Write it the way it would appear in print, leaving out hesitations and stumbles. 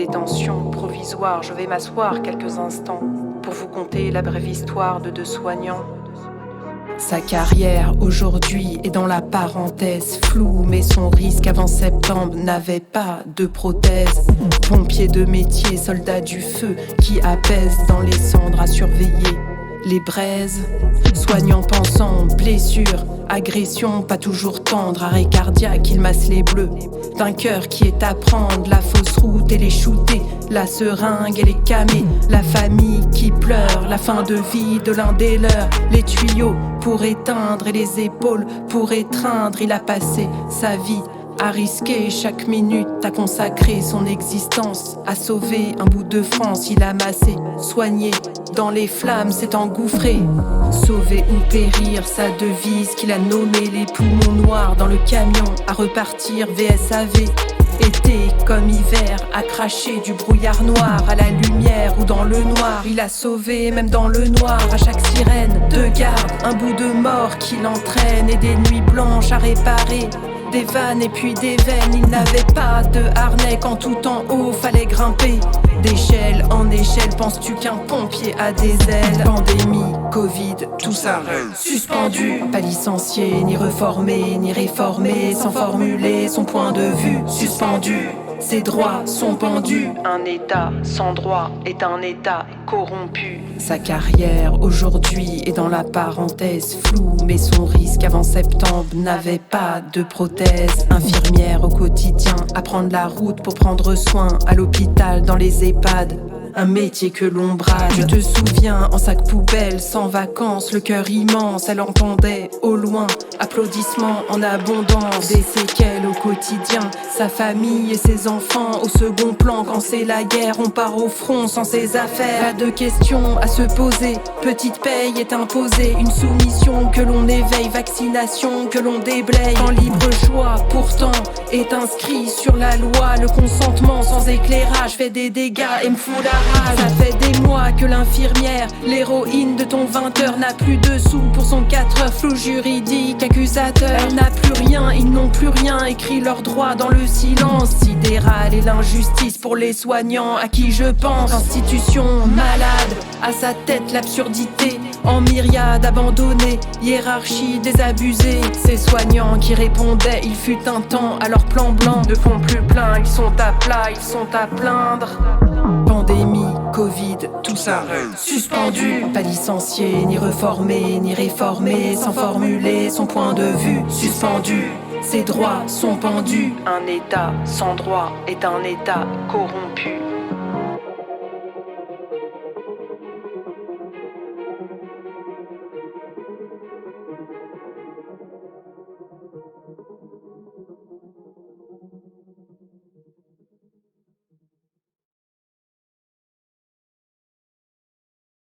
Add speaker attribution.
Speaker 1: détention provisoire, je vais m'asseoir quelques instants pour vous conter la brève histoire de deux soignants. Sa carrière aujourd'hui est dans la parenthèse floue, mais son risque avant septembre n'avait pas de prothèse. Pompier de métier, soldat du feu qui apaise dans les cendres à surveiller les braises. Soignant pensant, blessure, agression, pas toujours tendre, arrêt cardiaque, il masse les bleus d'un cœur qui est à prendre, la fausse route et les shooter, la seringue et les camés, la famille qui pleure, la fin de vie de l'un des leurs, les tuyaux pour éteindre et les épaules pour étreindre, il a passé sa vie à risquer chaque minute, à consacrer son existence, à sauver un bout de France, il a massé, soigné, dans les flammes s'est engouffré, sauver ou périr, sa devise qu'il a nommée les poumons noirs dans le camion, à repartir VSAV. Été comme hiver, à cracher du brouillard noir à la lumière ou dans le noir. Il a sauvé même dans le noir à chaque sirène de garde, un bout de mort qui l'entraîne et des nuits blanches à réparer. Des vannes et puis des veines, il n'avait pas de harnais quand tout en haut fallait grimper. D'échelle en échelle, penses-tu qu'un pompier a des ailes? Pandémie, Covid, tout s'arrête, suspendu. Pas licencié, ni reformé, ni réformé, sans formuler son point de vue, suspendu. Ses droits sont pendus. Un état sans droit est un état corrompu. Sa carrière aujourd'hui est dans la parenthèse floue, mais son risque avant septembre n'avait pas de prothèse. Infirmière au quotidien, à prendre la route pour prendre soin à l'hôpital, dans les EHPAD. Un métier que l'on brade. Tu te souviens, en sac poubelle, sans vacances, le cœur immense, elle entendait au loin, applaudissements en abondance. Des séquelles au quotidien, sa famille et ses enfants au second plan. Quand c'est la guerre, on part au front sans ses affaires. Pas de questions à se poser, petite paye est imposée. Une soumission que l'on éveille, vaccination que l'on déblaye. En libre choix, pourtant, est inscrit sur la loi. Le consentement sans éclairage fait des dégâts et me fout la rage. Ça fait des mois que l'infirmière, l'héroïne de ton 20h, n'a plus de sous pour son 4h. Flou juridique, accusateur. Elle n'a plus rien, ils n'ont plus rien. Écrit leurs droits dans le silence sidéral et l'injustice pour les soignants à qui je pense. Institution malade, à sa tête l'absurdité. En myriade abandonnée, hiérarchie désabusée. Ces soignants qui répondaient, il fut un temps à leur plan blanc, ne font plus plein, ils sont à plat, ils sont à plaindre. Pandémie, Covid, tout s'arrête, suspendu. Pas licencié, ni reformé, ni réformé, sans formuler son point de vue, suspendu. Ses droits sont pendus. Un état sans droit est un état corrompu.